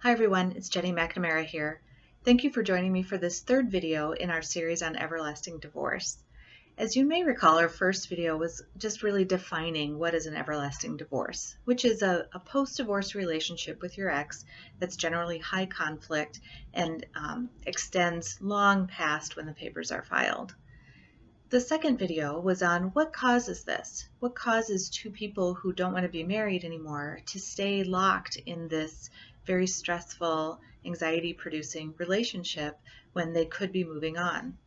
Hi everyone, it's Jenny McNamara here. Thank you for joining me for this third video in our series on everlasting divorce. As you may recall, our first video was just really defining what is an everlasting divorce, which is a post-divorce relationship with your ex that's generally high conflict and extends long past when the papers are filed. The second video was on what causes this. What causes two people who don't want to be married anymore to stay locked in this very stressful, anxiety-producing relationship when they could be moving on.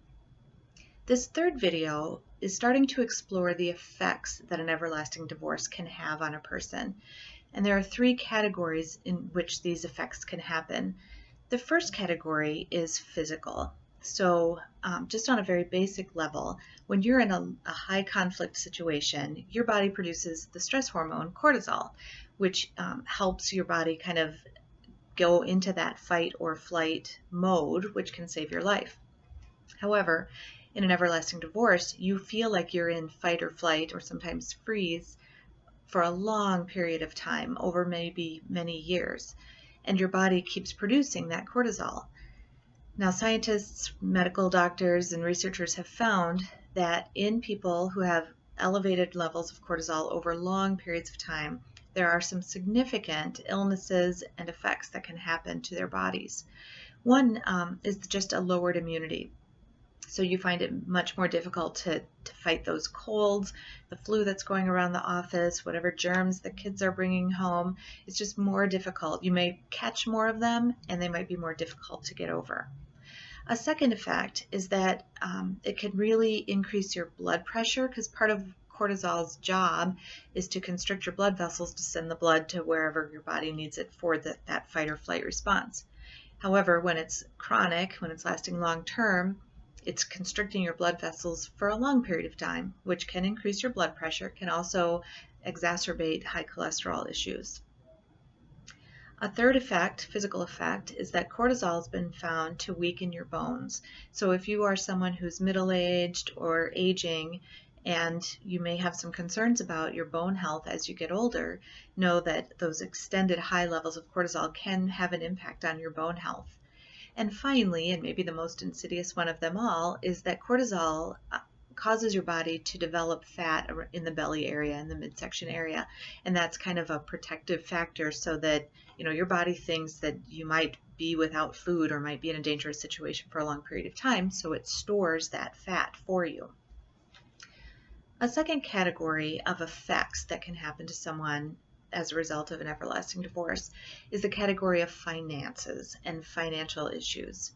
This third video is starting to explore the effects that an everlasting divorce can have on a person. And there are three categories in which these effects can happen. The first category is physical. So just on a very basic level, when you're in a high conflict situation, your body produces the stress hormone cortisol, which helps your body kind of go into that fight or flight mode, which can save your life. However, in an everlasting divorce, you feel like you're in fight or flight or sometimes freeze for a long period of time, over maybe many years, and your body keeps producing that cortisol. Now, scientists, medical doctors, and researchers have found that in people who have elevated levels of cortisol over long periods of time, there are some significant illnesses and effects that can happen to their bodies. One is just a lowered immunity. So you find it much more difficult to fight those colds, the flu that's going around the office, whatever germs the kids are bringing home. It's just more difficult. You may catch more of them, and they might be more difficult to get over. A second effect is that it can really increase your blood pressure, because part of cortisol's job is to constrict your blood vessels to send the blood to wherever your body needs it for that fight or flight response. However, when it's chronic, when it's lasting long term, it's constricting your blood vessels for a long period of time, which can increase your blood pressure, can also exacerbate high cholesterol issues. A third effect, physical effect, is that cortisol has been found to weaken your bones. So if you are someone who's middle-aged or aging, and you may have some concerns about your bone health as you get older, know that those extended high levels of cortisol can have an impact on your bone health. And finally, and maybe the most insidious one of them all, is that cortisol causes your body to develop fat in the belly area, in the midsection area, and that's kind of a protective factor so that your body thinks that you might be without food or might be in a dangerous situation for a long period of time, so it stores that fat for you. A second category of effects that can happen to someone as a result of an everlasting divorce is the category of finances and financial issues.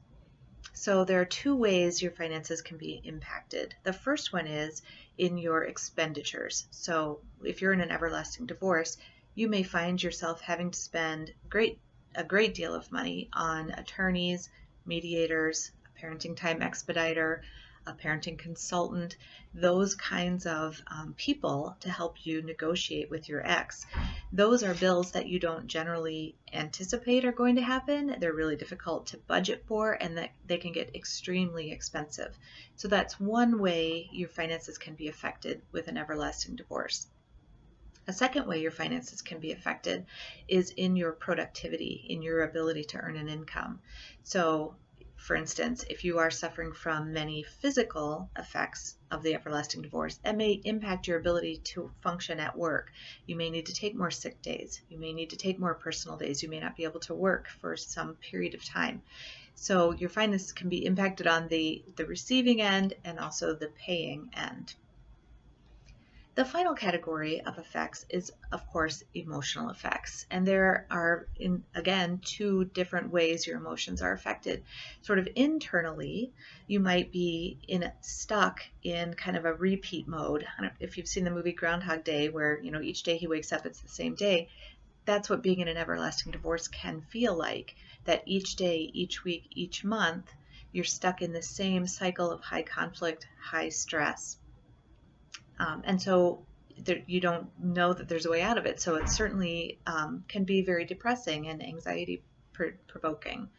So there are two ways your finances can be impacted. The first one is in your expenditures. So if you're in an everlasting divorce, you may find yourself having to spend a great deal of money on attorneys, mediators, a parenting time expediter, a parenting consultant, those kinds of people to help you negotiate with your ex. Those are bills that you don't generally anticipate are going to happen. They're really difficult to budget for, and that they can get extremely expensive. So that's one way your finances can be affected with an everlasting divorce. A second way your finances can be affected is in your productivity, in your ability to earn an income. So for instance, if you are suffering from many physical effects of the everlasting divorce, that may impact your ability to function at work. You may need to take more sick days. You may need to take more personal days. You may not be able to work for some period of time. So your finances can be impacted on the receiving end and also the paying end. The final category of effects is, of course, emotional effects. And there are, again, two different ways your emotions are affected. Sort of internally, you might be stuck in kind of a repeat mode. I don't know if you've seen the movie Groundhog Day, where each day he wakes up, it's the same day. That's what being in an everlasting divorce can feel like, that each day, each week, each month, you're stuck in the same cycle of high conflict, high stress. And so you don't know that there's a way out of it. So it certainly can be very depressing and anxiety provoking.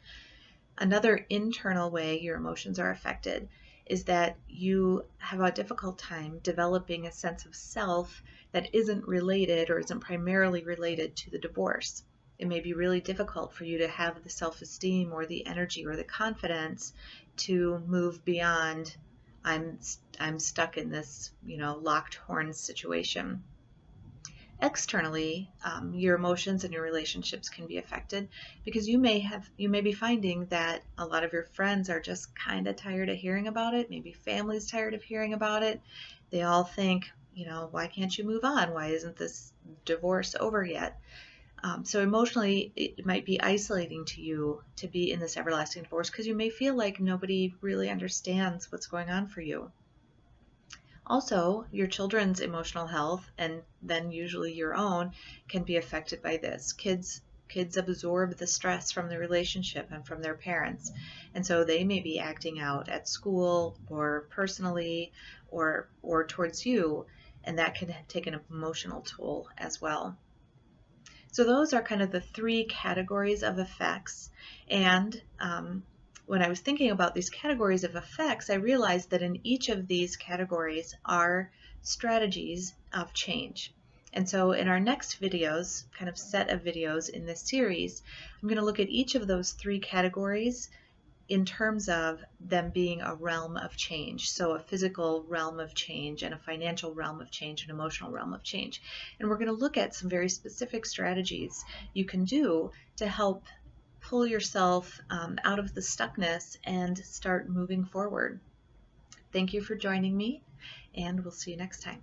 Another internal way your emotions are affected is that you have a difficult time developing a sense of self that isn't related or isn't primarily related to the divorce. It may be really difficult for you to have the self-esteem or the energy or the confidence to move beyond I'm stuck in this, locked horns situation. Externally, your emotions and your relationships can be affected because you may be finding that a lot of your friends are just kind of tired of hearing about it. Maybe family's tired of hearing about it. They all think, why can't you move on? Why isn't this divorce over yet? So emotionally, it might be isolating to you to be in this everlasting divorce because you may feel like nobody really understands what's going on for you. Also, your children's emotional health, and then usually your own, can be affected by this. Kids absorb the stress from the relationship and from their parents, and so they may be acting out at school or personally or towards you, and that can take an emotional toll as well. So those are kind of the three categories of effects. And when I was thinking about these categories of effects, I realized that in each of these categories are strategies of change. And so in our next videos, kind of set of videos in this series, I'm going to look at each of those three categories in terms of them being a realm of change. So a physical realm of change and a financial realm of change, an emotional realm of change. And we're going to look at some very specific strategies you can do to help pull yourself out of the stuckness and start moving forward. Thank you for joining me, and we'll see you next time.